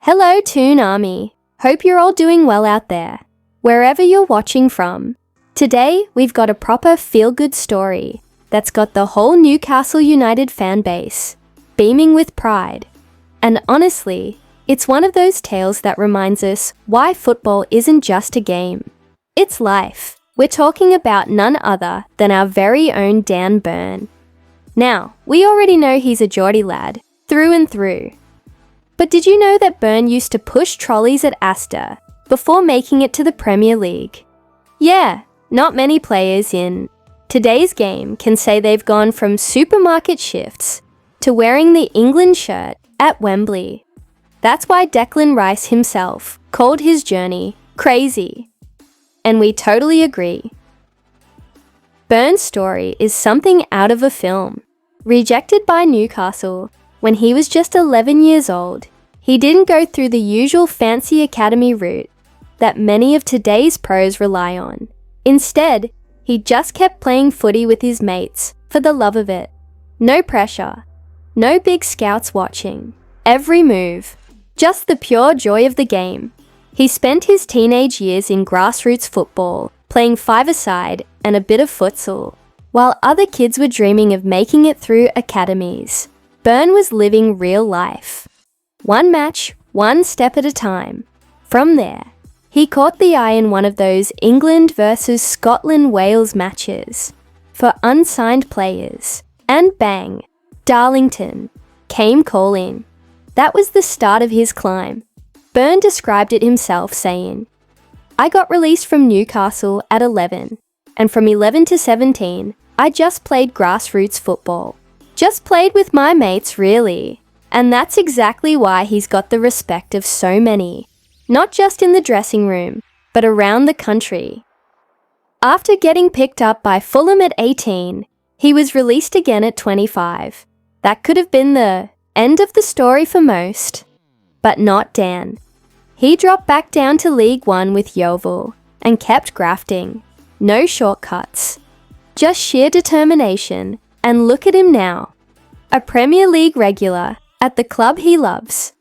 Hello, Toon Army. Hope you're all doing well out there, wherever you're watching from. Today, we've got a proper feel-good story that's got the whole Newcastle United fan base beaming with pride. And honestly, it's one of those tales that reminds us why football isn't just a game. It's life. We're talking about none other than our very own Dan Burn. Now, we already know he's a Geordie lad, through and through. But did you know that Burn used to push trolleys at Astor before making it to the Premier League? Yeah, not many players in today's game can say they've gone from supermarket shifts to wearing the England shirt at Wembley. That's why Declan Rice himself called his journey crazy. And we totally agree. Burn's story is something out of a film. Rejected by Newcastle when he was just 11 years old, he didn't go through the usual fancy academy route that many of today's pros rely on. Instead, he just kept playing footy with his mates for the love of it. No pressure, no big scouts watching. Every move, just the pure joy of the game. He spent his teenage years in grassroots football, playing five-a-side and a bit of futsal, while other kids were dreaming of making it through academies. Burn was living real life. One match, one step at a time. From there, he caught the eye in one of those England versus Scotland-Wales matches for unsigned players. And bang, Darlington came calling. That was the start of his climb. Burn described it himself, saying, "I got released from Newcastle at 11, and from 11 to 17, I just played grassroots football. Just played with my mates, really." And that's exactly why he's got the respect of so many, not just in the dressing room, but around the country. After getting picked up by Fulham at 18, he was released again at 25. That could have been the end of the story for most, but not Dan. He dropped back down to League One with Yeovil and kept grafting. No shortcuts, just sheer determination, and look at him now. A Premier League regular at the club he loves,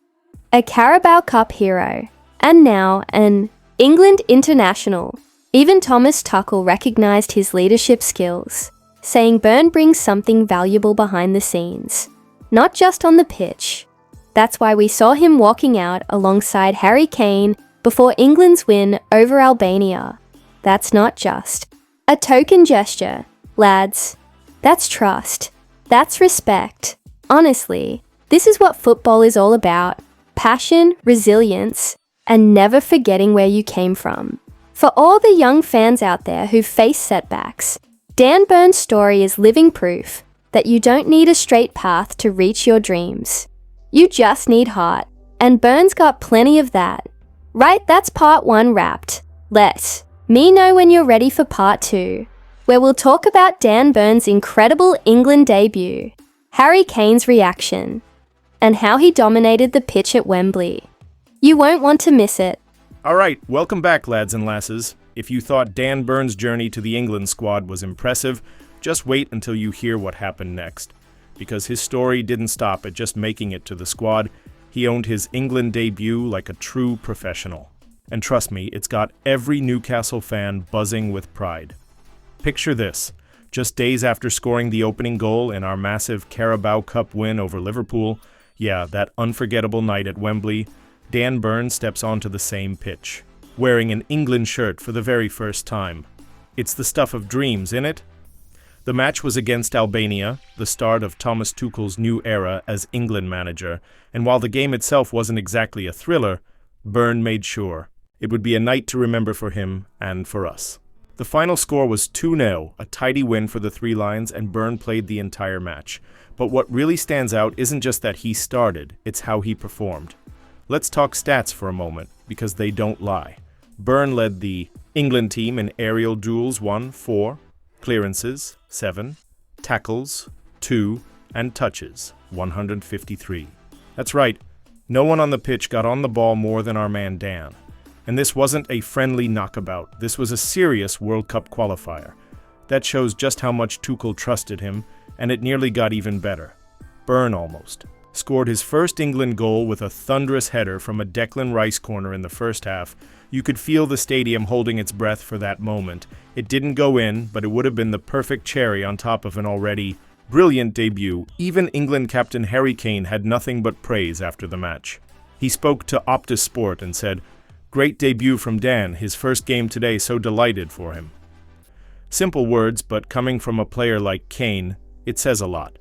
a Carabao Cup hero, and now an England international. Even Thomas Tuchel recognised his leadership skills, saying Burn brings something valuable behind the scenes, not just on the pitch. That's why we saw him walking out alongside Harry Kane before England's win over Albania. That's not just a token gesture, lads. That's trust. That's respect. Honestly, this is what football is all about. Passion, resilience, and never forgetting where you came from. For all the young fans out there who face setbacks, Dan Burn's story is living proof that you don't need a straight path to reach your dreams. You just need heart, and Burn's got plenty of that. Right, that's part one wrapped. Let me know when you're ready for part two, where we'll talk about Dan Burn's incredible England debut, Harry Kane's reaction, and how he dominated the pitch at Wembley. You won't want to miss it. All right, welcome back, lads and lasses. If you thought Dan Burn's journey to the England squad was impressive, just wait until you hear what happened next. Because his story didn't stop at just making it to the squad. He owned his England debut like a true professional. And trust me, it's got every Newcastle fan buzzing with pride. Picture this. Just days after scoring the opening goal in our massive Carabao Cup win over Liverpool, yeah, that unforgettable night at Wembley, Dan Burn steps onto the same pitch, wearing an England shirt for the very first time. It's the stuff of dreams, innit? The match was against Albania, the start of Thomas Tuchel's new era as England manager, and while the game itself wasn't exactly a thriller, Burn made sure it would be a night to remember for him and for us. The final score was 2-0, a tidy win for the Three Lions, and Burn played the entire match. But what really stands out isn't just that he started, it's how he performed. Let's talk stats for a moment, because they don't lie. Burn led the England team in aerial duels 1-4, clearances 7, tackles 2, and touches 153. That's right, no one on the pitch got on the ball more than our man Dan. And this wasn't a friendly knockabout, this was a serious World Cup qualifier. That shows just how much Tuchel trusted him, and it nearly got even better. Burn almost scored his first England goal with a thunderous header from a Declan Rice corner in the first half. You could feel the stadium holding its breath for that moment. It didn't go in, but it would have been the perfect cherry on top of an already brilliant debut. Even England captain Harry Kane had nothing but praise after the match. He spoke to Optus Sport and said, "Great debut from Dan, his first game today, so delighted for him." Simple words, but coming from a player like Kane, it says a lot.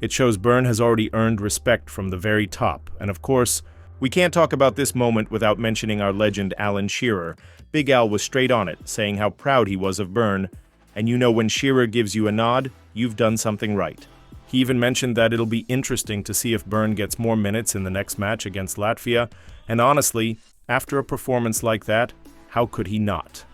It shows Burn has already earned respect from the very top, and of course, we can't talk about this moment without mentioning our legend Alan Shearer. Big Al was straight on it, saying how proud he was of Burn, and you know when Shearer gives you a nod, you've done something right. He even mentioned that it'll be interesting to see if Burn gets more minutes in the next match against Latvia, and honestly, after a performance like that, how could he not?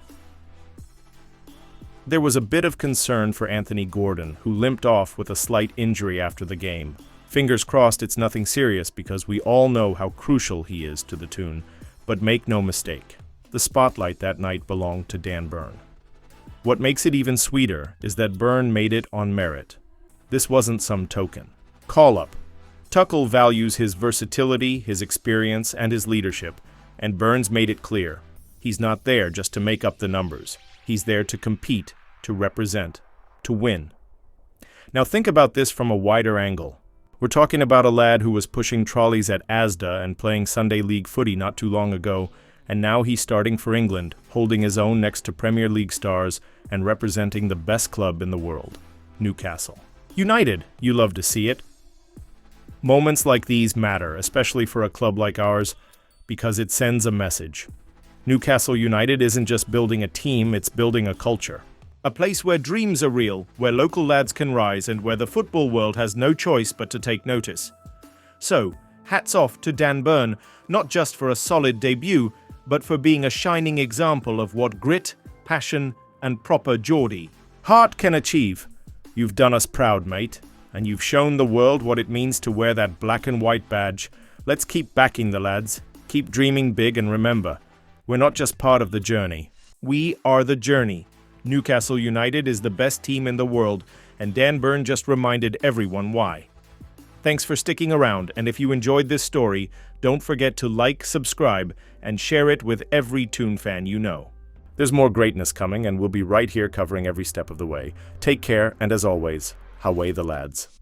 There was a bit of concern for Anthony Gordon, who limped off with a slight injury after the game. Fingers crossed it's nothing serious because we all know how crucial he is to the Toon. But make no mistake, the spotlight that night belonged to Dan Burn. What makes it even sweeter is that Burn made it on merit. This wasn't some token call-up. Tuchel values his versatility, his experience, and his leadership, and Burns made it clear. He's not there just to make up the numbers. He's there to compete, to represent, to win. Now think about this from a wider angle. We're talking about a lad who was pushing trolleys at Asda and playing Sunday League footy not too long ago, and now he's starting for England, holding his own next to Premier League stars and representing the best club in the world, Newcastle United. You love to see it. Moments like these matter, especially for a club like ours, because it sends a message. Newcastle United isn't just building a team, it's building a culture. A place where dreams are real, where local lads can rise, and where the football world has no choice but to take notice. So, hats off to Dan Burn, not just for a solid debut, but for being a shining example of what grit, passion, and proper Geordie heart can achieve. You've done us proud, mate, and you've shown the world what it means to wear that black and white badge. Let's keep backing the lads, keep dreaming big, and remember, we're not just part of the journey. We are the journey. Newcastle United is the best team in the world, and Dan Burn just reminded everyone why. Thanks for sticking around, and if you enjoyed this story, don't forget to like, subscribe, and share it with every Toon fan you know. There's more greatness coming, and we'll be right here covering every step of the way. Take care, and as always, away the lads.